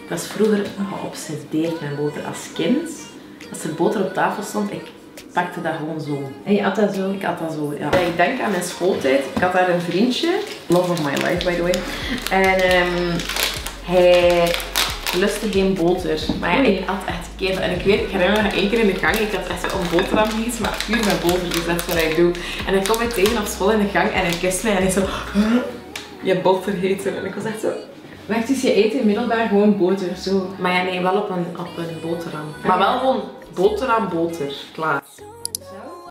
Ik was vroeger geobsedeerd met boter. Als kind, als er boter op tafel stond, ik pakte dat gewoon zo. En je at dat zo? Ik at dat zo, ja. Ik denk aan mijn schooltijd. Ik had daar een vriendje. Love of my life, by the way. En hij lustte geen boter. Maar ja, ik at echt keer. En ik herinner me één keer in de gang. Ik had echt een boterham gegeten, maar puur met boter. Dus dat is wat ik doe. En hij kwam mij tegen op school in de gang en hij kust mij en hij zo... Je hebt boter gegeten. En ik was echt zo... Wacht, dus je eet in middelbaar gewoon boter, zo? Maar ja, nee, wel op een boterham. Maar wel gewoon boterham, boter. Klaar.